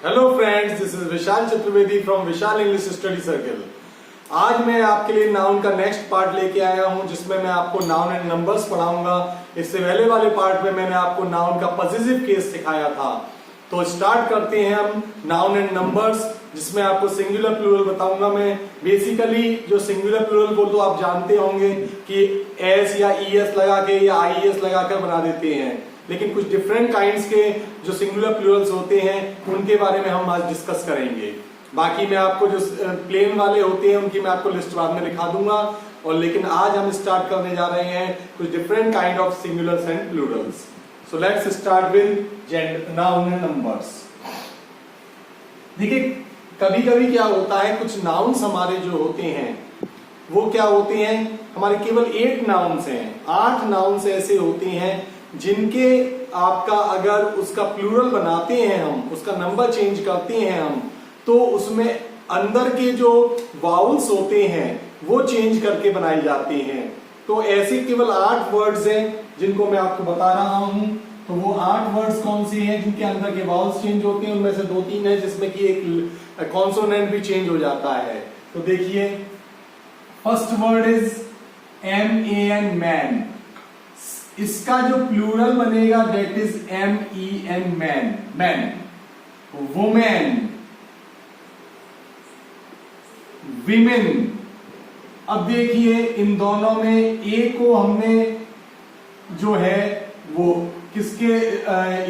Hello friends, this is Vishal Chaturvedi from Vishal English study circle. आज मैं आपके लिए नाउन का नेक्स्ट पार्ट लेके आया हूं, जिसमें मैं आपको नाउन एंड नंबर्स पढ़ाऊंगा। इससे पहले वाले पार्ट में मैंने आपको नाउन का पॉजिटिव केस सिखाया था। तो स्टार्ट करते हैं हम नाउन एंड नंबर्स, जिसमें आपको सिंगुलर प्लूरल बताऊंगा मैं। बेसिकली जो सिंगुलर प्लूरल को तो आप जानते होंगे कि एस या ईएस लगा के या आईएस लगाकर बना देते हैं, लेकिन कुछ डिफरेंट काइंड्स के जो सिंगुलर प्लूरल्स होते हैं उनके बारे में हम आज डिस्कस करेंगे। बाकी मैं आपको जो प्लेन वाले होते हैं उनकी मैं आपको लिस्ट बाद में दिखा दूंगा। और लेकिन आज हम स्टार्ट करने जा रहे हैं कुछ different kind of singulars and Plurals. So let's start with noun and numbers. देखिए, कभी कभी क्या होता है, कुछ नाउन्स हमारे जो होते हैं वो क्या होते हैं, हमारे केवल 8 नाउन्स हैं। 8 नाउन्स ऐसे होते हैं जिनके आपका अगर उसका प्लूरल बनाते हैं हम, उसका नंबर चेंज करते हैं हम, तो उसमें अंदर के जो वाउल्स होते हैं वो चेंज करके बनाए जाते हैं। तो ऐसे केवल 8 वर्ड्स हैं जिनको मैं आपको बता रहा हूं। तो वो 8 वर्ड्स कौन से हैं जिनके अंदर के वाउल्स चेंज होते हैं? उनमें से 2-3 है जिसमें कि एक कॉन्सोनेंट भी चेंज हो जाता है। तो देखिए, first word is MAN, man. इसका जो प्लूरल बनेगा that is MEN, man. Man, women, women. अब देखिए, इन दोनों में ए को हमने जो है वो किसके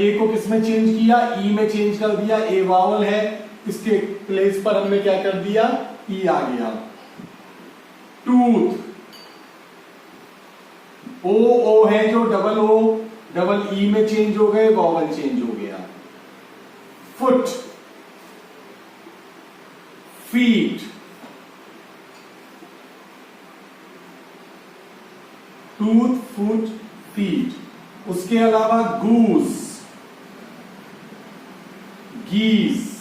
ए को किसमें चेंज किया? ई में चेंज कर दिया। ए वावल है, इसके प्लेस पर हमने क्या कर दिया? ई आ गया। टूथ, ओ है जो डबल ई में चेंज हो गए, वावल चेंज हो गया। Foot, feet, tooth, foot, feet. उसके अलावा गूस, गीस।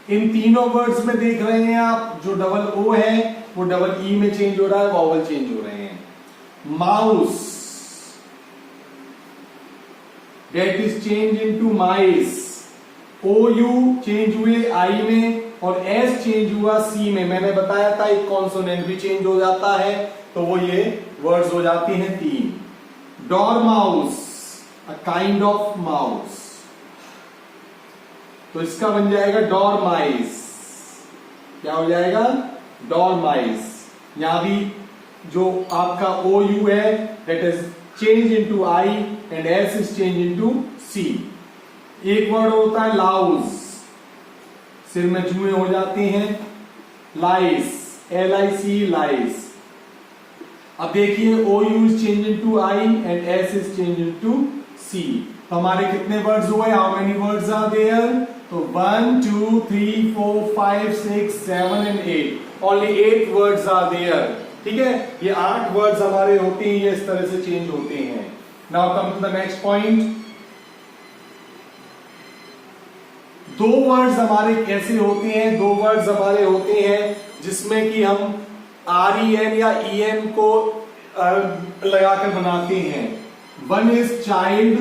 इन तीनों वर्ड्स में देख रहे हैं आप, जो डबल ओ है वो डबल ई में चेंज हो रहा है, वावल चेंज हो रहे हैं। Mouse, that is change into mice। OU change हुए आई में और S चेंज हुआ C में। मैंने बताया था एक कॉन्सोनेंट भी चेंज हो जाता है, तो वो ये वर्ड्स हो जाती हैं 3। डॉरमाउस, अ काइंड ऑफ माउस, तो इसका बन जाएगा डॉरमाइस। क्या हो जाएगा? डॉरमाइस। यहां भी जो आपका OU है that is change into I and S is change into C। एक वर्ड होता है लाउज, सिर में जुएं हो जाते हैं। लाइस, LIC, लाइस। अब देखिए, OU is change into I and S is change into C। तो हमारे कितने वर्ड्स हुए? How many words are there? तो 1 2 3 4 5 6 7 and 8। Only 8 words are there. ठीक है, ये 8 वर्ड्स हमारे होते हैं, ये इस तरह से चेंज होते हैं। Now come to the next point. 2 words हमारे कैसे होते हैं? 2 वर्ड्स हमारे होते हैं जिसमें कि हम REN या EN को लगाकर बनाते हैं। 1 इज चाइल्ड,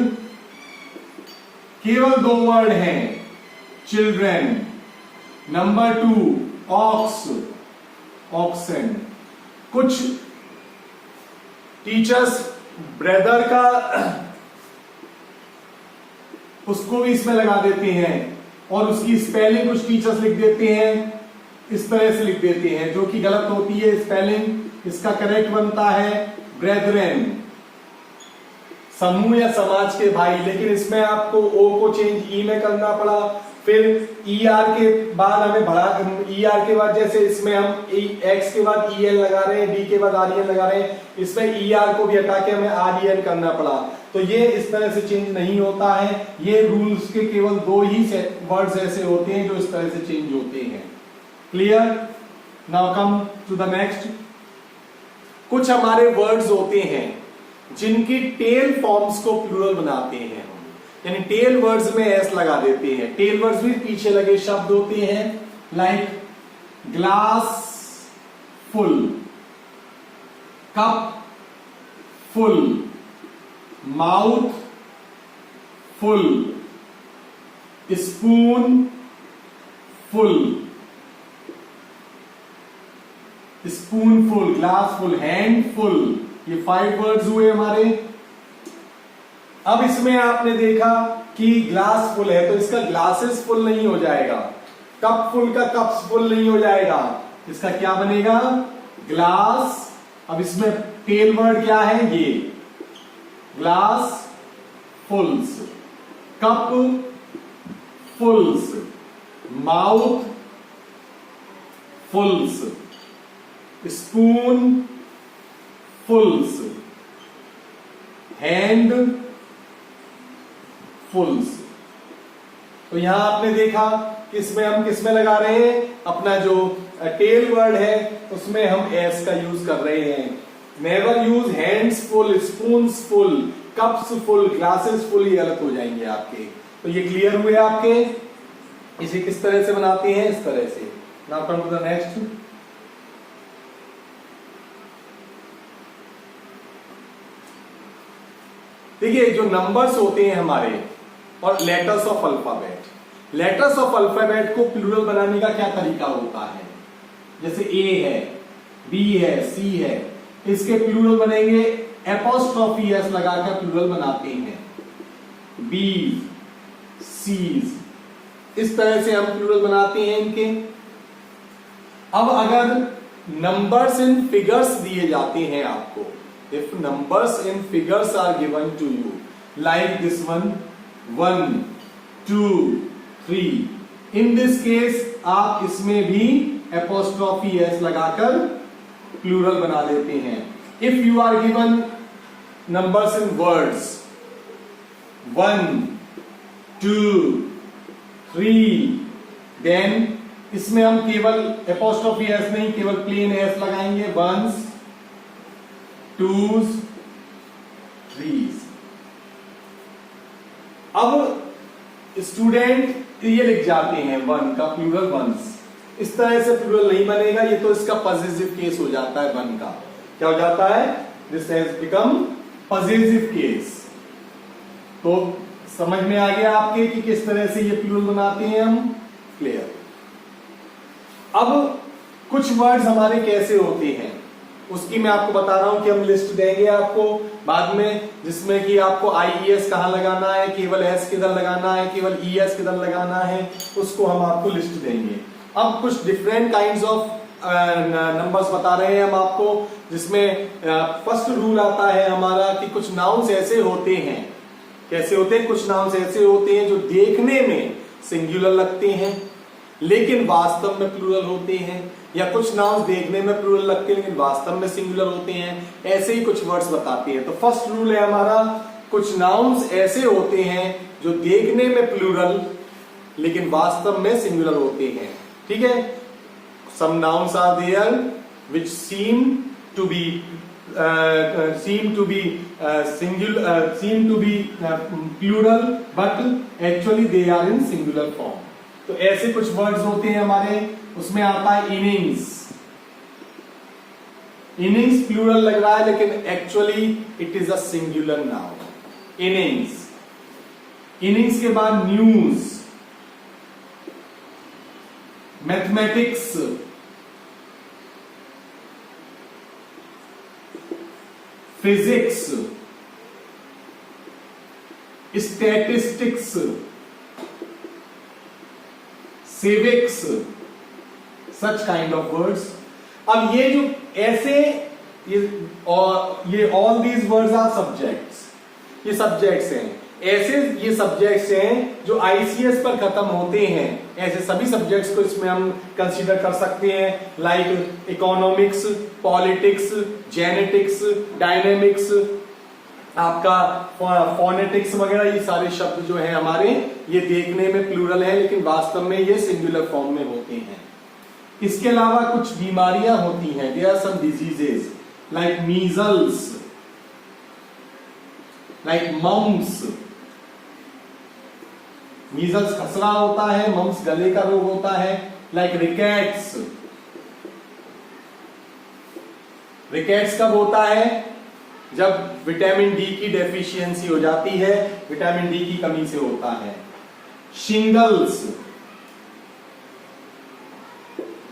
केवल 2 वर्ड हैं, चिल्ड्रेन। Number 2 ox, oxen. कुछ टीचर्स ब्रदर का उसको भी इसमें लगा देते हैं, और उसकी स्पेलिंग कुछ टीचर्स लिख देते हैं, इस तरह से लिख देते हैं, जो कि गलत होती है स्पेलिंग। इसका करेक्ट बनता है ब्रेदरेन, समूह या समाज के भाई। लेकिन इसमें आपको ओ को चेंज ई में करना पड़ा। फिर ER के बाद हमें बढ़ा, ER के बाद जैसे इसमें हम X के बाद EL लगा रहे हैं, D के बाद REN लगा रहे हैं, इसमें ER को भी हटा के हमें REN करना पड़ा। तो ये इस तरह से चेंज नहीं होता है। ये रूल्स के केवल 2 ही वर्ड्स ऐसे होते हैं जो इस तरह से चेंज होते हैं। Clear? Now come to the next. कुछ हमारे वर्ड्स होते हैं जिनकी टेल फॉर्म्स को प्लूरल बनाते हैं, यानी टेल वर्ड्स में एस लगा देते हैं। टेल वर्ड्स भी पीछे लगे शब्द होते हैं, like glass full, cup full, mouth full, spoon full, spoonful, glassful, handful, ये 5 वर्ड्स हुए हमारे। अब इसमें आपने देखा कि ग्लास फुल है तो इसका ग्लासेस फुल नहीं हो जाएगा, कप फुल का कप्स फुल नहीं हो जाएगा, इसका क्या बनेगा, ग्लास। अब इसमें टेल वर्ड क्या है, ये glass fulls, cup fulls, mouth fulls, spoon fulls, hand fulls. तो यहां आपने देखा कि इसमें हम किसमें लगा रहे हैं, अपना जो टेल वर्ड है उसमें हम एस का यूज कर रहे हैं। Never use hands full, spoons full, cups full, glasses full, ये गलत हो जाएंगे आपके। तो ये क्लियर हुए आपके। इसे किस तरह से बनाते हैं, इस तरह से। Now come to the next. देखिए जो नंबर्स होते हैं हमारे और letters of alphabet, letters of alphabet को प्लूरल बनाने का क्या तरीका होता है, जैसे ए है, बी है, सी है, इसके प्लूरल बनेंगे एपोस्ट्रोफी एस लगाकर प्लूरल बनाते हैं, बी सीज, इस तरह से हम प्लूरल बनाते हैं इनके। अब अगर नंबर्स इन फिगर्स दिए जाते हैं आपको, if numbers in figures are given to you like this one, 1 2 3, in this case आप इसमें भी एपोस्ट्रोफी एस लगाकर प्लूरल बना देते हैं। If you are given numbers in words 1 2 3, then इसमें हम केवल एपोस्ट्रोफी एस नहीं, केवल प्लेन एस लगाएंगे, 1s 2s 3s। अब स्टूडेंट ये लिख जाते हैं 1 का प्लूरल 1s, इस तरह से प्लूरल नहीं बनेगा, ये तो इसका पॉजिटिव केस हो जाता है 1 का। क्या हो जाता है, this has become positive case. तो समझ में आ गया आपके कि किस तरह से ये प्लूरल बनाते हैं हम, क्लियर। अब कुछ वर्ड्स हमारे कैसे होते हैं उसकी मैं आपको बता रहा हूं कि हम लिस्ट देंगे आपको बाद में, जिसमें कि आपको IES कहां लगाना है, केवल S किधर लगाना है, केवल ES किधर लगाना है, उसको हम आपको लिस्ट देंगे। अब कुछ डिफरेंट काइंड्स ऑफ नंबर्स बता रहे हैं हम आपको, जिसमें फर्स्ट रूल आता है हमारा कि कुछ नाउन्स ऐसे होते हैं, कैसे होते हैं, कुछ नाउन्स ऐसे होते हैं जो देखने में सिंगुलर लगते हैं लेकिन वास्तव में प्लूरल होते हैं, या कुछ नाउन्स देखने में प्लूरल लगते हैं लेकिन वास्तव में सिंगुलर होते हैं। ऐसे ही कुछ वर्ड्स बताते हैं। तो फर्स्ट रूल है हमारा, कुछ नाउन्स ऐसे होते हैं जो देखने में प्लूरल लेकिन वास्तव में सिंगुलर होते हैं, ठीक है। Some nouns are there which seem to be plural but actually they are in singular form. तो ऐसे कुछ वर्ड्स होते हैं हमारे, उसमें आता है इनिंग्स। इनिंग्स प्लूरल लग रहा है लेकिन actually it is a singular noun, innings. Innings के बाद news, mathematics, physics, statistics, civics, such kind of words. अब ये जो ऐसे ये all these words are subjects, ये सब्जेक्ट्स हैं, ऐसे ये सब्जेक्ट्स हैं जो ICS पर खत्म होते हैं। ऐसे सभी सब्जेक्ट्स को इसमें हम कंसीडर कर सकते हैं, like economics, politics, genetics, dynamics, आपका फोनेटिक्स वगैरह। ये सारे शब्द जो है हमारे, ये देखने में प्लूरल है लेकिन वास्तव में ये सिंगुलर फॉर्म में होते हैं। इसके अलावा कुछ बीमारियां होती हैं, there are some diseases like measles, like mumps. Measles खसरा होता है, मम्स गले का रोग होता है, लाइक रिकेट्स। रिकेट्स कब होता है, जब विटामिन डी की डेफिशिएंसी हो जाती है, विटामिन डी की कमी से होता है। शिंगल्स,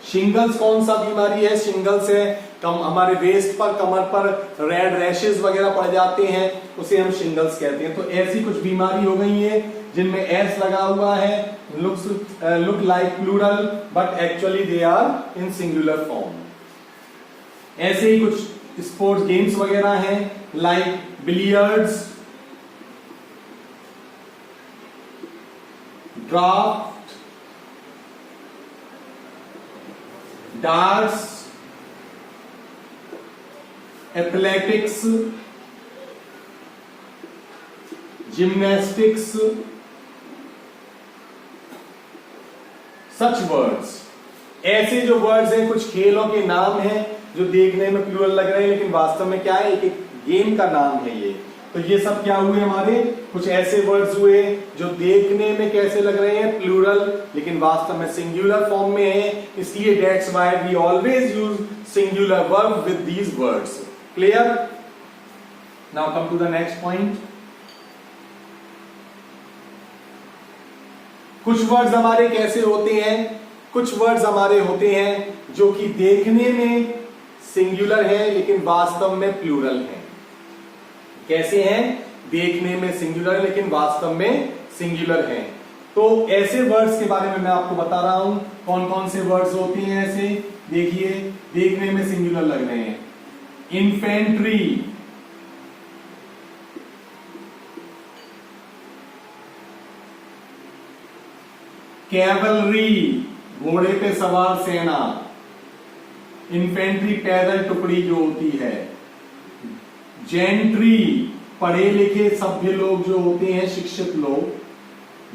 शिंगल्स कौन सा बीमारी है? शिंगल्स है हमारे वेस्ट पर, कमर पर रेड रैशेस वगैरह पड़ जाते हैं, उसे हम शिंगल्स कहते हैं। तो ऐसी कुछ बीमारी हो गई है जिनमें एस लगा हुआ है, look like plural but actually they are in singular form. ऐसे ही कुछ स्पोर्ट्स गेम्स वगैरह हैं like billiards, draft, darts, athletics, gymnastics, such words. ऐसे जो वर्ड्स हैं कुछ खेलों के नाम हैं जो देखने में प्लूरल लग रहे हैं लेकिन वास्तव में क्या है, एक गेम का नाम है ये। तो ये सब क्या हुए हमारे, कुछ ऐसे वर्ड्स हुए जो देखने में कैसे लग रहे हैं, प्लूरल, लेकिन वास्तव में सिंगुलर फॉर्म में है। इसलिए that's why we always use singular verb with these words. Clear? Now come to the next point. कुछ वर्ड्स हमारे कैसे होते हैं, कुछ वर्ड्स हमारे होते हैं जो कि देखने में सिंगुलर है लेकिन वास्तव में प्लूरल है। कैसे हैं? देखने में सिंगुलर लेकिन वास्तव में सिंगुलर है। तो ऐसे वर्ड्स के बारे में मैं आपको बता रहा हूं, कौन कौन से वर्ड्स होते हैं ऐसे। देखिए, देखने में सिंगुलर लग रहे हैं, इन्फेंट्री, कैवलरी, घोड़े पे सवार सेना, इन्फेंट्री पैदल टुकड़ी जो होती है, जेंट्री पढ़े लिखे सभ्य लोग जो होते हैं, शिक्षित लोग,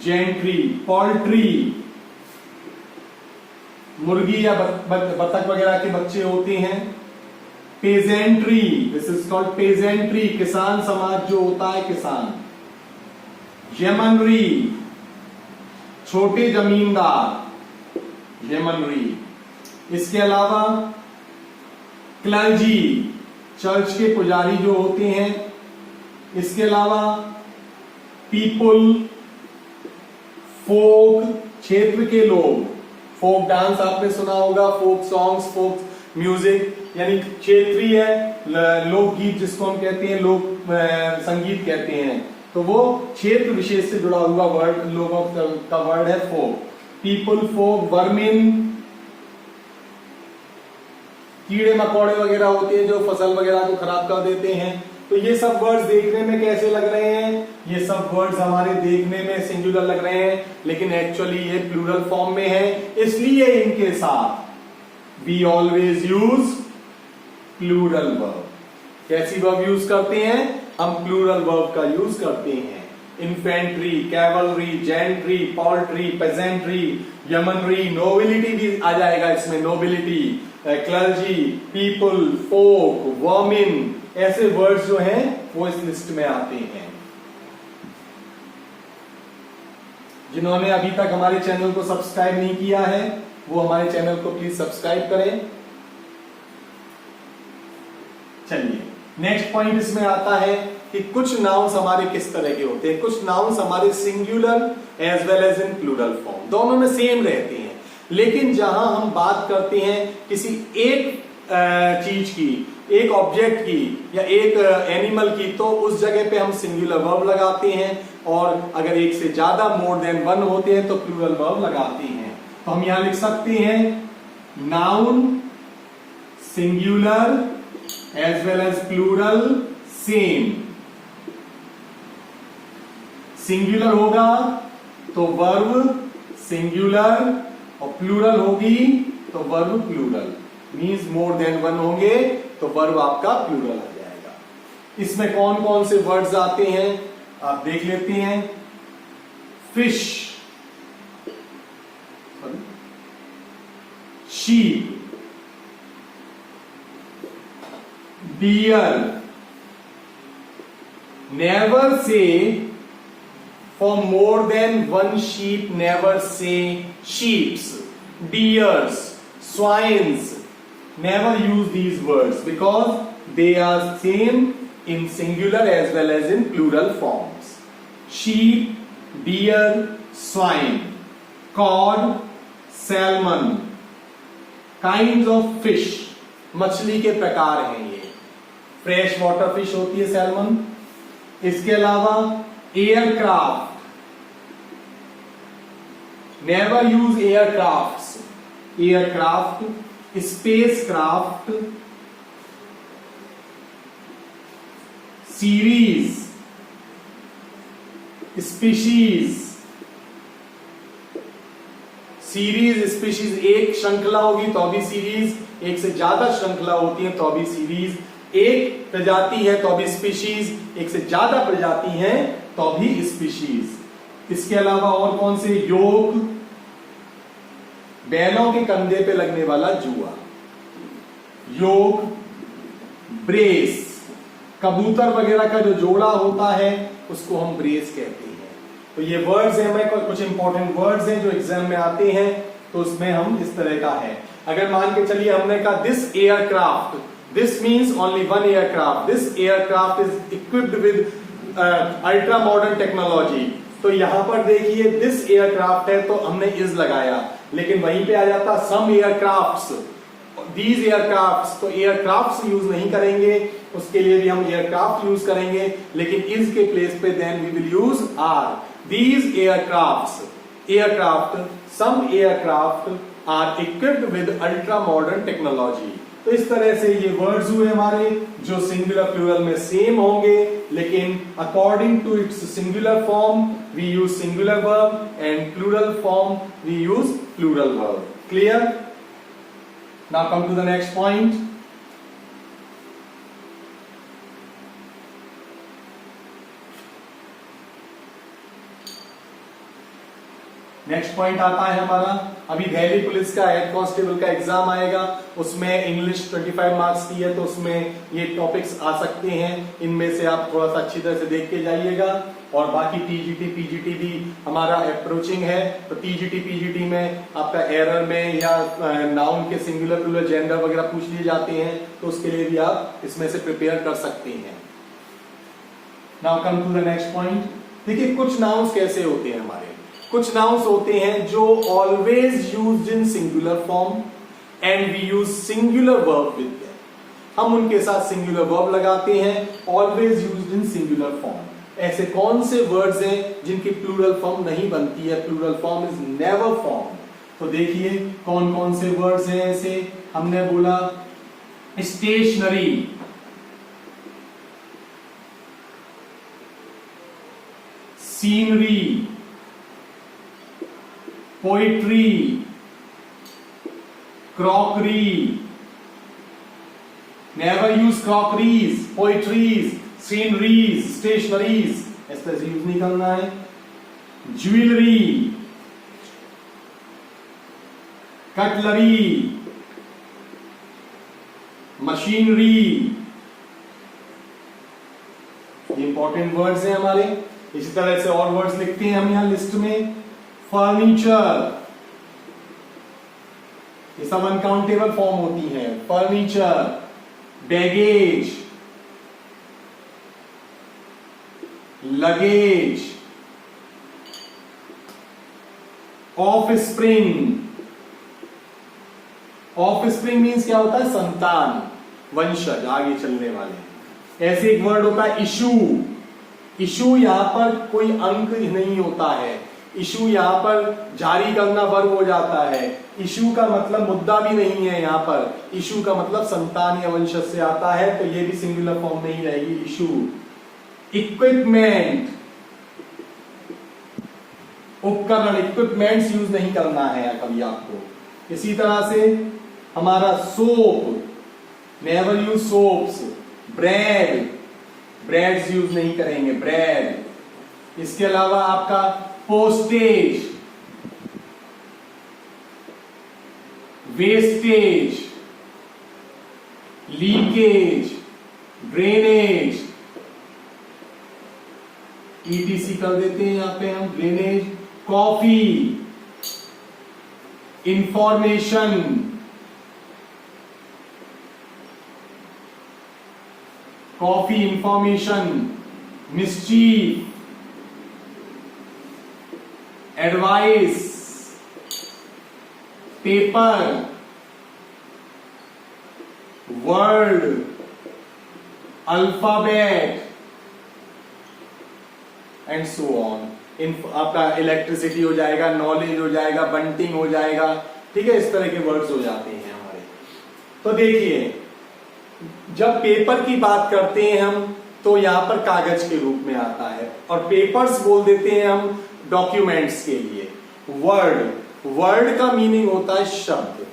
जेंट्री, पोल्ट्री मुर्गी या बतख वगैरह के बच्चे होते हैं, pageantry, this is called pageantry, किसान समाज जो होता है, किसान, येमनरी, छोटे जमींदार, येमनरी। इसके अलावा क्लर्जी, चर्च के पुजारी जो होते हैं। इसके अलावा पीपुल, फोक, क्षेत्र के लोग, फोक डांस आपने सुना होगा, फोक सॉन्ग्स, फोक म्यूजिक, यानी क्षेत्रीय लोकगीत जिसको हम कहते हैं, लोक संगीत कहते हैं। तो वो क्षेत्र विशेष से जुड़ा हुआ वर्ड, लोगों का वर्ड है फोक। पीपुल, फोक, वर्मिन, कीड़े मकोड़े वगैरह होते हैं जो फसल वगैरह को खराब कर देते हैं। तो ये सब वर्ड्स देखने में कैसे लग रहे हैं, ये सब वर्ड्स हमारे देखने में सिंगुलर लग रहे हैं लेकिन एक्चुअली ये प्लूरल फॉर्म में है, इसलिए इनके साथ we always use plural verb. कैसी वर्ब यूज करते हैं हम? प्लूरल वर्ब का यूज करते हैं। Infantry, cavalry, gentry, poultry, pageantry, yeomanry, nobility भी आ जाएगा इसमें, nobility, clergy, people, folk, vermin, ऐसे वर्ड्स जो हैं वो इस लिस्ट में आते हैं। जिन्होंने अभी तक हमारे चैनल को सब्सक्राइब नहीं किया है वो हमारे चैनल को प्लीज सब्सक्राइब करें। चलिए, नेक्स्ट पॉइंट इसमें आता है कि कुछ नाउन्स हमारे किस तरह के होते हैं। कुछ नाउन्स हमारे singular as well as in plural form, दोनों में सेम रहते हैं, लेकिन जहां हम बात करते हैं किसी एक चीज की, एक ऑब्जेक्ट की या एक एनिमल की, तो उस जगह पे हम सिंगुलर वर्ब लगाते हैं, और अगर एक से ज्यादा मोर देन वन होते हैं तो प्लूरल वर्ब लगाते हैं। तो हम यहां लिख सकते हैं noun singular as well as plural same. Singular होगा तो वर्ब सिंगुलर और प्लूरल होगी तो verb plural, means more than one होंगे तो वर्ब आपका प्लूरल आ जाएगा। इसमें कौन कौन से वर्ड्स आते हैं आप देख लेते हैं। Fish, sheep, deer, never say, for more than one sheep, never say sheeps, deers, swines, never use these words because they are same in singular as well as in plural forms. Sheep, deer, swine, cod, salmon, kind of fish, मछली के प्रकार हैं ये। Fresh water fish होती है salmon. इसके अलावा aircraft, never use aircraft, aircraft, spacecraft, series, species, series species, एक श्रृंखला होगी तो भी सीरीज, एक से ज्यादा श्रृंखला होती है तो भी सीरीज, एक प्रजाति है तो भी स्पीशीज, एक से ज्यादा प्रजाति है तो भी स्पीशीज। इसके अलावा और कौन से? योग, बैलों के कंधे पे लगने वाला जुआ, योग, ब्रेस, कबूतर वगैरह का जो जोड़ा होता है उसको हम ब्रेस कहते हैं। तो ये वर्ड्स हैं, हमें कुछ इंपॉर्टेंट वर्ड्स हैं जो एग्जाम में आते हैं, तो उसमें हम इस तरह का है। अगर मान के चलिए हमने कहा this aircraft, this means only one aircraft, this aircraft is equipped with ultra modern technology, तो यहां पर देखिए दिस एयरक्राफ्ट है तो हमने इज लगाया, लेकिन वहीं पे आ जाता सम एयरक्राफ्ट्स, दीज एयरक्राफ्ट्स, तो एयरक्राफ्ट्स यूज नहीं करेंगे, उसके लिए भी हम एयरक्राफ्ट यूज करेंगे, लेकिन इज के प्लेस पे then we will use are. These aircrafts, aircraft, some aircraft are equipped with ultra modern technology. तो इस तरह से ये वर्ड्स हुए हमारे जो सिंगुलर प्लूरल में सेम होंगे, लेकिन according to its singular form we use singular verb and plural form we use plural verb. Clear? Now come to the next point. Next point आता है हमारा, अभी दिल्ली पुलिस का हेड कांस्टेबल का exam आएगा, उसमें इंग्लिश 25 मार्क्स की है, तो उसमें ये टॉपिक्स आ सकते हैं। इनमें से आप थोड़ा सा अच्छी तरह से देख के जाइएगा। और बाकी टीजीटी पीजीटी भी हमारा अप्रोचिंग है, तो टीजीटी पीजीटी में आपका एरर में या नाउन के सिंगुलर प्लूरल जेंडर वगैरह पूछ लिए जाते हैं, तो उसके लिए भी आप इसमें से प्रिपेयर कर सकते हैं। Now come to the next point. देखिए कुछ नाउन्स कैसे होते हैं हमारे, कुछ नाउन्स होते हैं जो always used in singular form and we use singular verb with them. हम उनके साथ सिंगुलर वर्ब लगाते हैं, always used in singular form. ऐसे कौन से वर्ड्स हैं जिनकी प्लूरल फॉर्म नहीं बनती है, plural form is never form. तो देखिए कौन कौन से वर्ड्स हैं ऐसे। हमने बोला stationery, scenery, poetry, crockery, never use crockeries, poetries, sceneries, stationeries, इस तरह से यूज नहीं करना है। ज्वेलरी, कटलरी, मशीनरी, ये इंपॉर्टेंट वर्ड्स हैं हमारे। इसी तरह से और वर्ड्स लिखते हैं हम यहां लिस्ट में। फर्नीचर, ये सब अनकाउंटेबल फॉर्म होती हैं। Furniture, baggage, luggage, offspring. Offspring means क्या होता है? संतान, वंशज, आगे चलने वाले। ऐसे एक वर्ड होता है इशू। इशू यहां पर कोई अंक नहीं होता है, इशू यहां पर जारी करना वर्ब हो जाता है। इशू का मतलब मुद्दा भी नहीं है यहाँ पर, इशू का मतलब संतान या वंशज से आता है, तो ये भी सिंगुलर फॉर्म नहीं रहेगी इशू। इक्विपमेंट, उपकरण, इक्विपमेंट्स यूज नहीं करना है कभी आपको। इसी तरह से हमारा soap, never use soaps. Bread, breads use नहीं करेंगे, ब्रेड। इसके अलावा आपका postage, wastage, leakage, drainage, etc कर देते हैं यहां पे हम, drainage. Coffee, information, coffee, information. Mischief, advice, paper, word, alphabet and so on. इन आपका इलेक्ट्रिसिटी हो जाएगा, नॉलेज हो जाएगा, बंटिंग हो जाएगा, ठीक है, इस तरह के वर्ड्स हो जाते हैं हमारे। तो देखिए, जब पेपर की बात करते हैं हम तो यहां पर कागज के रूप में आता है, और पेपर्स बोल देते हैं हम डॉक्यूमेंट्स के लिए। वर्ड, वर्ड का मीनिंग होता है शब्द,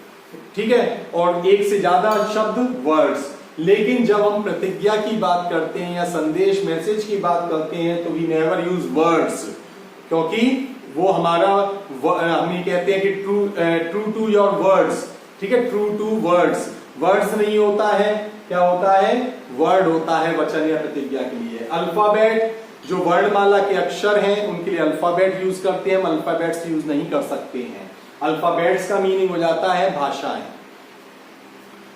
ठीक है, और एक से ज्यादा शब्द वर्ड्स। लेकिन जब हम प्रतिज्ञा की बात करते हैं या संदेश मैसेज की बात करते हैं तो वी नेवर यूज वर्ड्स, क्योंकि वो हमारा, हम ये कहते हैं कि ट्रू टू योर वर्ड्स, ठीक है, ट्रू टू वर्ड्स। वर्ड्स नहीं होता है, क्या होता है, वर्ड होता है वचन या प्रतिज्ञा के लिए। अल्फाबेट, जो वर्णमाला के अक्षर हैं उनके लिए अल्फाबेट यूज करते हैं, हम अल्फाबेट्स यूज नहीं कर सकते हैं। अल्फाबेट्स का मीनिंग हो जाता है भाषाएं।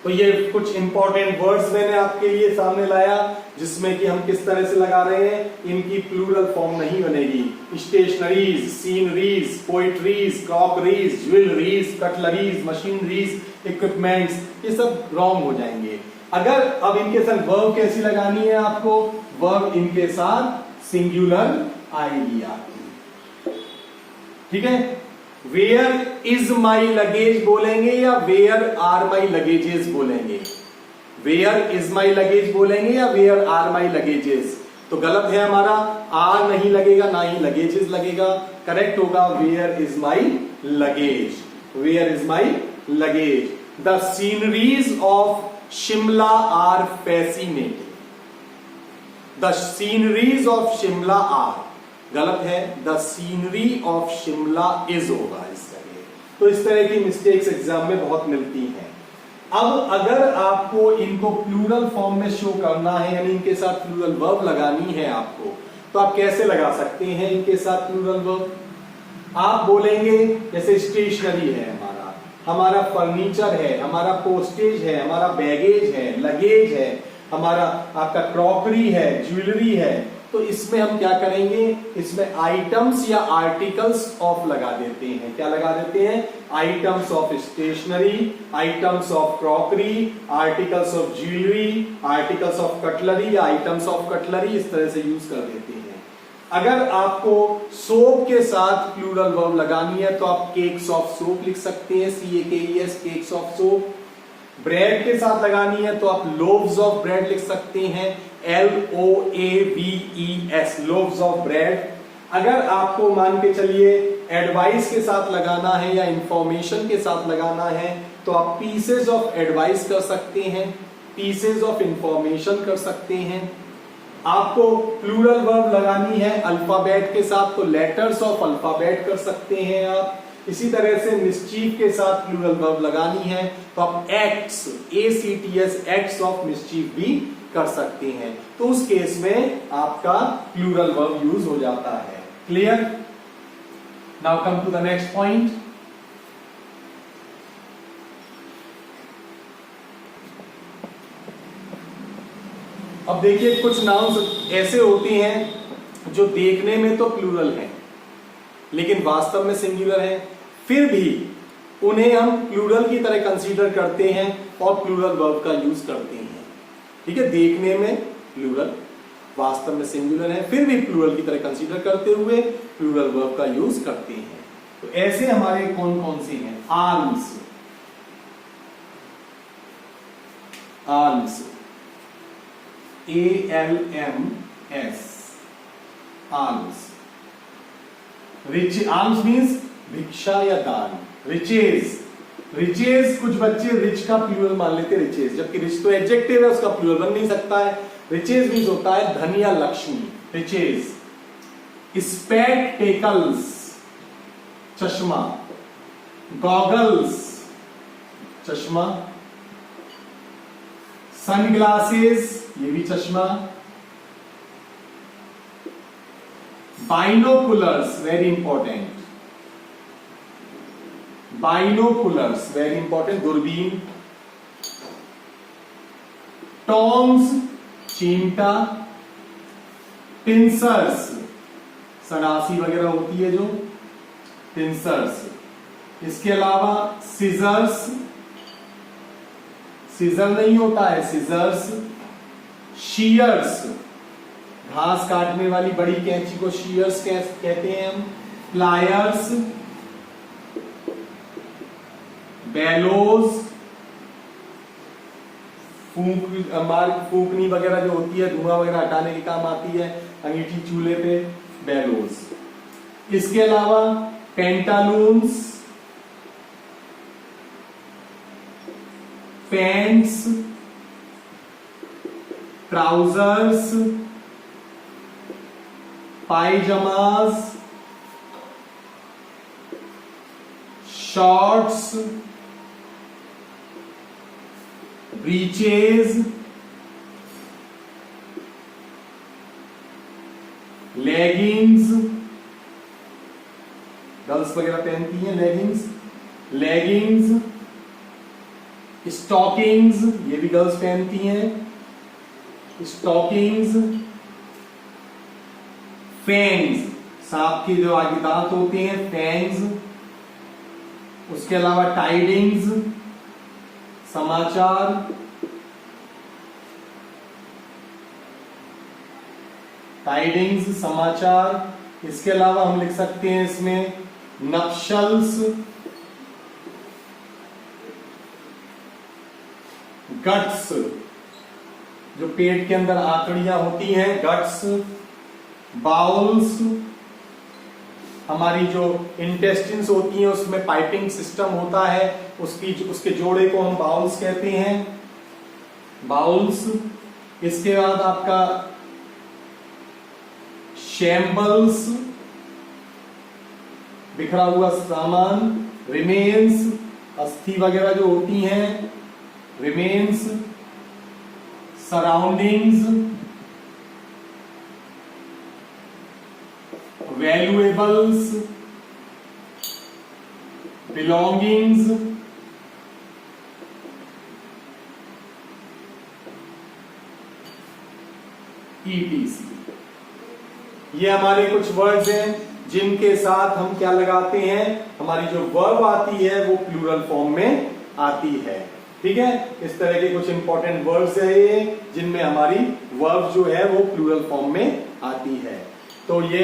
तो ये कुछ इंपॉर्टेंट वर्ड्स मैंने आपके लिए सामने लाया, जिसमें कि हम किस तरह से लगा रहे हैं, इनकी प्लूरल फॉर्म नहीं बनेगी। Stationeries, sceneries, poetries, crockeries, jewelleries, cutleries, machineries, equipments, ये सब रॉन्ग हो जाएंगे। अगर अब इनके साथ वर्ब कैसी लगानी है आपको, वर्ब इनके साथ सिंगुलर आएगी आपकी, ठीक है। वेयर इज माई लगेज बोलेंगे या वेयर आर माई लगेजेस बोलेंगे, वेयर इज माई लगेज बोलेंगे या वेयर आर माई लगेजेस, तो गलत है हमारा, आर नहीं लगेगा ना ही लगेजेस लगेगा, करेक्ट होगा where is my luggage, where is my luggage. The sceneries of Shimla are fascinating, the sceneries of Shimla are, गलत है, the scenery of Shimla is होगा इस तरह। तो इस तरह की मिस्टेक्स एग्जाम में बहुत मिलती हैं। अब अगर आपको इनको प्लूरल फॉर्म में शो करना है, यानी इनके साथ प्लूरल वर्ब लगानी है आपको, तो आप कैसे लगा सकते हैं इनके साथ प्लूरल वर्ब। आप बोलेंगे जैसे स्टेशनरी है हमारा, हमारा फर्नीचर है, हमारा पोस्टेज है, हमारा बैगेज है, लगेज है, हमारा आपका क्रॉकरी है, ज्वेलरी है, तो इसमें हम क्या करेंगे, इसमें आइटम्स या आर्टिकल्स ऑफ लगा देते हैं। क्या लगा देते हैं, items of stationery, items of crockery, articles of jewellery, articles of cutlery, items of cutlery, इस तरह से यूज कर देते हैं। अगर आपको सोप के साथ प्लूरल वर्ब लगानी है तो आप केक्स ऑफ सोप लिख सकते हैं, CAKES, cakes of soap. Bread के साथ लगानी है तो आप लोव्स ऑफ ब्रेड लिख सकते हैं, LOAVES, लोव्स ऑफ ब्रेड। अगर आपको मान के चलिए एडवाइस के साथ लगाना है या इंफॉर्मेशन के साथ लगाना है तो आप पीसेज ऑफ एडवाइस कर सकते हैं, पीसेज ऑफ इंफॉर्मेशन कर सकते हैं। आपको प्लूरल वर्ब लगानी है अल्फाबेट के साथ तो लेटर्स ऑफ अल्फाबेट कर सकते हैं आप। इसी तरह से मिस्चीफ के साथ प्लूरल वर्ब लगानी है तो आप acts, ACTS, acts of mischief भी कर सकते हैं। तो उस केस में आपका प्लूरल वर्ब यूज हो जाता है। Clear? Now come to the next point. अब देखिए, कुछ नाउन्स ऐसे होते हैं जो देखने में तो प्लूरल हैं लेकिन वास्तव में सिंगुलर है, फिर भी उन्हें हम प्लूरल की तरह कंसीडर करते हैं और प्लूरल वर्ब का यूज करते हैं। ठीक है, देखने में प्लूरल, वास्तव में सिंगुलर है, फिर भी प्लूरल की तरह कंसीडर करते हुए प्लूरल वर्ब का यूज करते हैं। तो ऐसे हमारे कौन कौन से हैं? Arms, arms, ALMS, arms. Rich, arms means भिक्षा या दान। रिचेज, रिचेज, कुछ बच्चे रिच का प्लूरल मान लेते रिचेज, जबकि रिच तो एडजेक्टिव है, उसका प्लूरल बन नहीं सकता है। रिचेज मीन्स होता है धन या लक्ष्मी, रिचेज। स्पेक्टेकल्स, चश्मा। गॉगल्स, चश्मा। सनग्लासेस, ये भी चश्मा। Binoculars, very important, binoculars very important, दूरबीन। टॉन्ग्स, चिमटा। पिंसर्स, सनासी वगैरह होती है जो, पिंसर्स। इसके अलावा सीजर्स, सीजर नहीं होता है, सीजर्स। शीयर्स, घास काटने वाली बड़ी कैंची को शीयर्स कहते हैं हम। प्लायर्स, बेलोज, फूकनी वगैरह जो होती है, धुआं वगैरह हटाने के काम आती है, अंगीठी चूल्हे पे, बेलोज। इसके अलावा pantaloons, pants, trousers, pyjamas, shorts, breeches, leggings, girls वगैरह पहनती हैं लेगिंग्स, लेगिंग्स, स्टॉकिंग्स, ये भी गर्ल्स पहनती हैं, स्टॉकिंग्स, फैंग्स, सांप के जो आगे दांत होते हैं, फैंग्स। उसके अलावा टाइडिंग्स, समाचार, टाइडिंग्स, समाचार। इसके अलावा हम लिख सकते हैं इसमें नक्शल्स, गट्स, जो पेट के अंदर आंतड़ियां होती हैं, गट्स। बाउल्स, हमारी जो इंटेस्टिन्स होती हैं उसमें पाइपिंग सिस्टम होता है, उसके जोड़े को हम बाउल्स कहते हैं, बाउल्स। इसके बाद आपका शैम्बल्स, बिखरा हुआ सामान। रिमेन्स, अस्थि वगैरह जो होती हैं, remains. Surroundings, valuables, belongings, ETC। ये हमारे कुछ वर्ड्स हैं जिनके साथ हम क्या लगाते हैं, हमारी जो वर्ब आती है वो प्लूरल फॉर्म में आती है। ठीक है, इस तरह के कुछ इंपॉर्टेंट वर्ड्स है ये, जिनमें हमारी वर्ब जो है वो प्लूरल फॉर्म में आती है। तो ये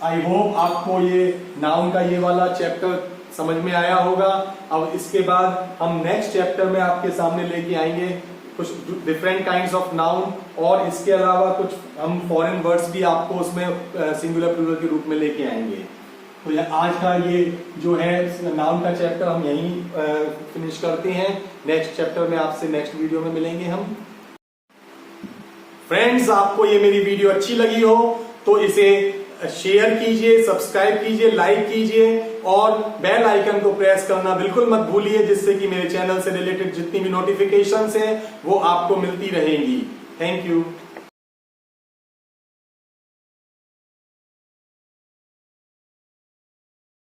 आई होप आपको ये नाउन का ये वाला चैप्टर समझ में आया होगा। अब इसके बाद हम नेक्स्ट चैप्टर में आपके सामने लेके आएंगे कुछ डिफरेंट काइंड्स ऑफ नाउन, और इसके अलावा कुछ हम फॉरेन वर्ड्स भी आपको उसमें सिंगुलर प्लूरल के रूप में लेके आएंगे। तो आज का ये जो है नाउन का चैप्टर हम यहीं फिनिश करते हैं। नेक्स्ट चैप्टर में आपसे नेक्स्ट वीडियो में मिलेंगे हम। फ्रेंड्स, आपको ये मेरी वीडियो अच्छी लगी हो तो इसे शेयर कीजिए, सब्सक्राइब कीजिए, लाइक कीजिए और बेल आइकन को प्रेस करना बिल्कुल मत भूलिए, जिससे कि मेरे चैनल से रिलेटेड जितनी भी नोटिफिकेशंस हैं वो आपको मिलती रहेंगी। Thank you.